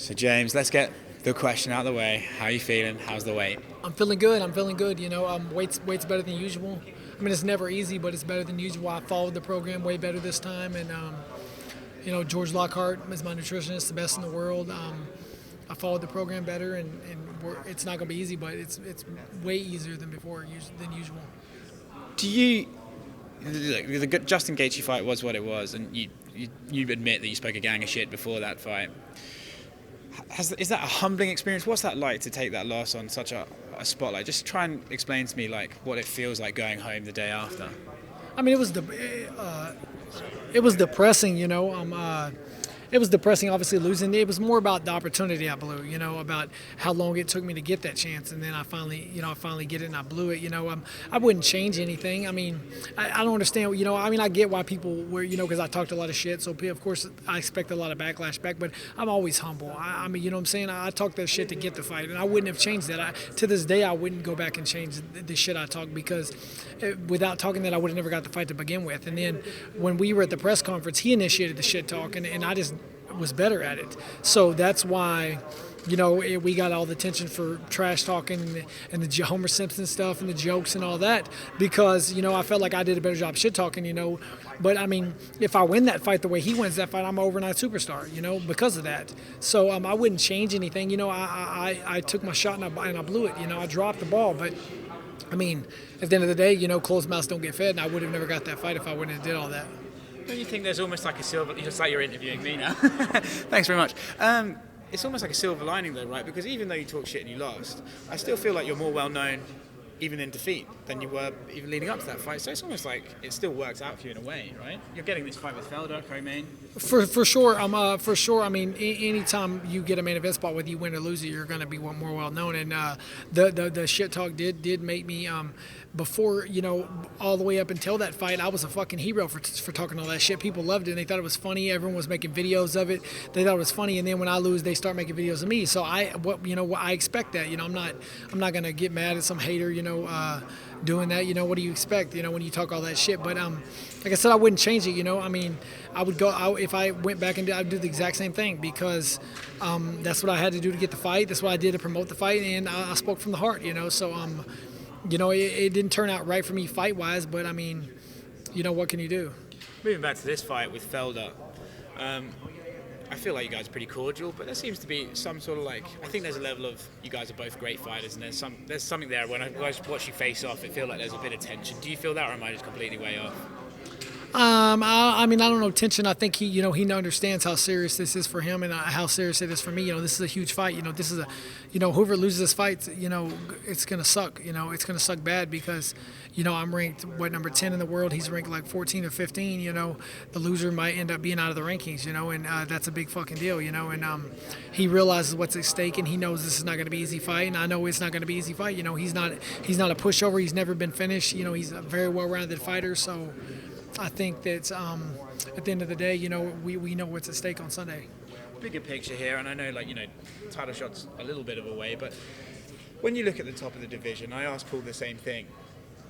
So James, let's get the question out of the way. How are you feeling? How's the weight? I'm feeling good. I'm feeling good. Weight's better than usual. I mean, it's never easy, but it's better than usual. I followed the program way better this time, and George Lockhart is my nutritionist, the best in the world. I followed the program better, it's not going to be easy, but it's way easier than than usual. Do you look, the Justin Gaethje fight was what it was, and you admit that you spoke a gang of shit before that fight. Is that a humbling experience? What's that like to take that loss on such a spotlight? Just try and explain to me like what it feels like going home the day after. I mean, it was depressing. It was depressing, obviously, losing. It was more about the opportunity I blew, about how long it took me to get that chance. And then I finally get it and I blew it. I wouldn't change anything. I mean, I don't understand, I get why people were, because I talked a lot of shit. So, of course, I expect a lot of backlash back, but I'm always humble. I mean, you know what I'm saying? I talked that shit to get the fight, and I wouldn't have changed that. To this day, I wouldn't go back and change the shit I talked, because without talking that, I would have never got the fight to begin with. And then when we were at the press conference, he initiated the shit talk, and I just was better at it. So that's why, we got all the attention for trash talking and the Homer Simpson stuff and the jokes and all that, because, I felt like I did a better job shit talking, But, I mean, if I win that fight the way he wins that fight, I'm an overnight superstar, because of that. So I wouldn't change anything. I took my shot and I blew it. I dropped the ball. But, I mean, at the end of the day, closed mouths don't get fed, and I would have never got that fight if I wouldn't have did all that. Don't you think there's almost like a silver... Just like you're interviewing me now. Thanks very much. It's almost like a silver lining though, right? Because even though you talk shit and you lost, I still feel like you're more well-known even in defeat than you were even leading up to that fight. So it's almost like it still works out for you in a way, right? You're getting this fight with Felder, co-main. For sure. For sure. I mean, anytime you get a main event spot, whether you win or lose it, you're going to be more well-known. And the shit talk did make me... Before, all the way up until that fight, I was a fucking hero for talking all that shit. People loved it, and they thought it was funny. Everyone was making videos of it. They thought it was funny, and then when I lose, they start making videos of me. So I expect that. I'm not gonna get mad at some hater, doing that. What do you expect? When you talk all that shit. But like I said, I wouldn't change it. I mean, I would go. If I went back and I'd do the exact same thing, because that's what I had to do to get the fight. That's what I did to promote the fight, and I spoke from the heart. So it didn't turn out right for me fight-wise, but, I mean, what can you do? Moving back to this fight with Felder, I feel like you guys are pretty cordial, but there seems to be some sort of I think there's a level of you guys are both great fighters, and there's something there. When I watch you face off, it feels like there's a bit of tension. Do you feel that, or am I just completely way off? I mean, I don't know tension. I think he understands how serious this is for him and how serious it is for me. This is a huge fight. This is whoever loses this fight, it's gonna suck. It's gonna suck bad, because, I'm ranked number 10 in the world. He's ranked like 14 or 15. The loser might end up being out of the rankings. And that's a big fucking deal. And he realizes what's at stake, and he knows this is not gonna be an easy fight. And I know it's not gonna be an easy fight. He's not a pushover. He's never been finished. He's a very well-rounded fighter. So I think that at the end of the day, we know what's at stake on Sunday. Bigger picture here, and I know, title shot's a little bit of a way, but when you look at the top of the division, I asked Paul the same thing.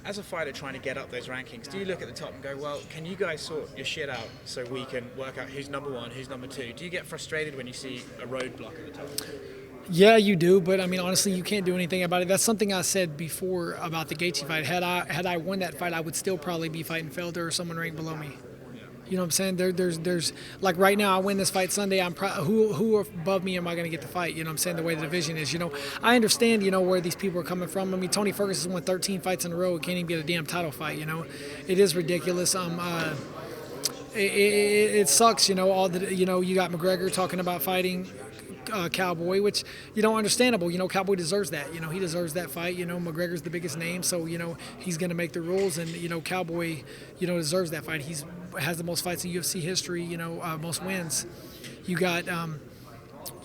As a fighter trying to get up those rankings, do you look at the top and go, well, can you guys sort your shit out so we can work out who's number one, who's number two? Do you get frustrated when you see a roadblock at the top? Yeah, you do, but I mean, honestly, you can't do anything about it. That's something I said before about the Gaethje fight. Had I won that fight, I would still probably be fighting Felder or someone ranked below me. You know what I'm saying? There's like right now, I win this fight Sunday. Who above me am I going to get the fight? You know what I'm saying? The way the division is. I understand. Where these people are coming from. I mean, Tony Ferguson won 13 fights in a row. Can't even get a damn title fight. It is ridiculous. It sucks. All the you got McGregor talking about fighting Cowboy, which understandable. Cowboy deserves that. He deserves that fight. McGregor's the biggest name, so he's going to make the rules, and Cowboy deserves that fight. He's has the most fights in UFC history. Most wins. You got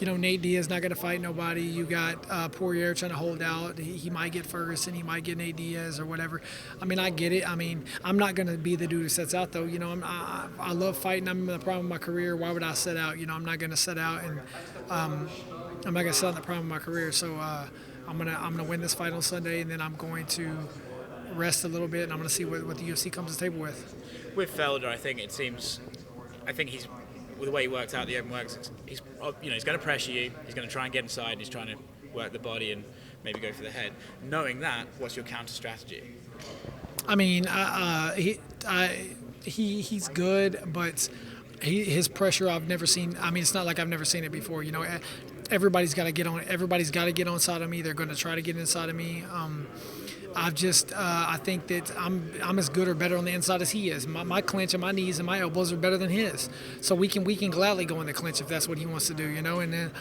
Nate Diaz not going to fight nobody. You got Poirier trying to hold out. He might get Ferguson. He might get Nate Diaz or whatever. I mean, I get it. I mean, I'm not going to be the dude who sets out, though. I love fighting. I'm in the prime of my career. Why would I set out? I'm not going to set out, and I'm not going to set out in the prime of my career. So I'm gonna win this fight on Sunday, and then I'm going to rest a little bit, and I'm going to see what the UFC comes to the table with. With Felder, I think he's with the way he worked out the open works, he's he's going to pressure you. He's going to try and get inside. And he's trying to work the body and maybe go for the head. Knowing that, what's your counter strategy? I mean, he's good, but his pressure I've never seen. I mean, it's not like I've never seen it before. Everybody's got to get on. Everybody's got to get on side of me. They're going to try to get inside of me. I think that I'm as good or better on the inside as he is. My clinch and my knees and my elbows are better than his. So we can gladly go in the clinch if that's what he wants to do. And then.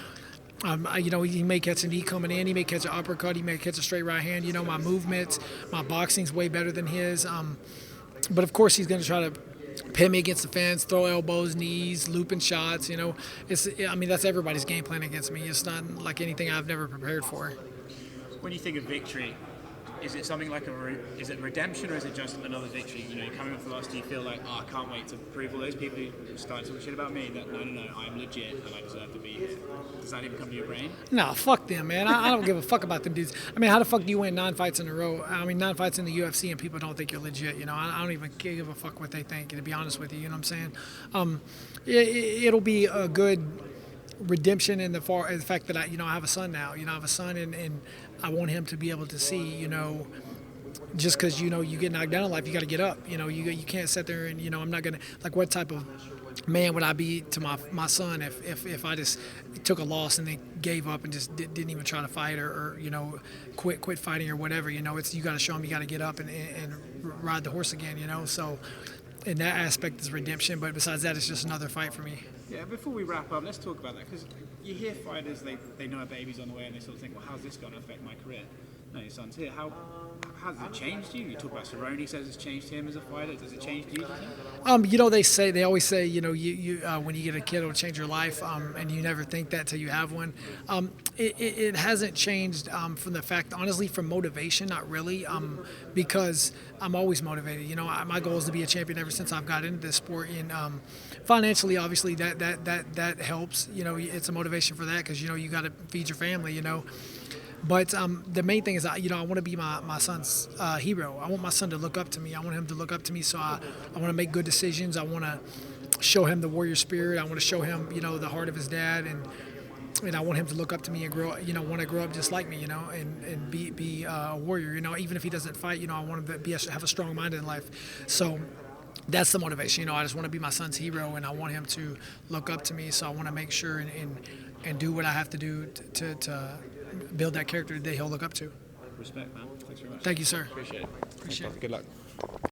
He may catch a knee coming in. He may catch an uppercut. He may catch a straight right hand. My movements, my boxing's way better than his. But of course, he's going to try to pin me against the fence, throw elbows, knees, looping shots. That's everybody's game plan against me. It's not like anything I've never prepared for. When you think of victory, is it something like is it redemption or is it just another victory? You're coming off the loss, do you feel like, I can't wait to prove all those people who started talking shit about me that no, I'm legit and I deserve to be here? Does that even come to your brain? No, fuck them, man. I don't give a fuck about them dudes. I mean, how the fuck do you win 9 fights in a row? 9 fights in the UFC and people don't think you're legit. I don't even give a fuck what they think, to be honest with you. You know what I'm saying? It'll be a good redemption in the fact that I have a son now. I have a son and I want him to be able to see, just because you get knocked down in life, you got to get up. You can't sit there and I'm not gonna, like, what type of man would I be to my son if I just took a loss and then gave up and just didn't even try to fight or quit fighting or whatever. It's, you got to show him you got to get up and ride the horse again. So in that aspect is redemption, but besides that, it's just another fight for me. Yeah, before we wrap up, let's talk about that, because you hear fighters, they know a baby's on the way and they sort of think, well, how's this going to affect my career? No, your son's here. How has it changed you? You talk about Cerrone, says it's changed him as a fighter. Does it change you? They always say, you when you get a kid, it'll change your life, and you never think that till you have one. It hasn't changed from the fact, honestly, from motivation, not really, because I'm always motivated. My goal is to be a champion ever since I've got into this sport, and financially, obviously, that helps. It's a motivation for that because you got to feed your family. But the main thing is, I want to be my son's hero. I want my son to look up to me. I want him to look up to me, so I want to make good decisions. I want to show him the warrior spirit. I want to show him, the heart of his dad, and I want him to look up to me and grow, want to grow up just like me, and be a warrior. Even if he doesn't fight, I want him to have a strong mind in life. So that's the motivation. I just want to be my son's hero, and I want him to look up to me. So I want to make sure and do what I have to do to build that character that he'll look up to. Respect, man. Thanks very much. Thank you, sir. Appreciate it. Appreciate it. Good luck.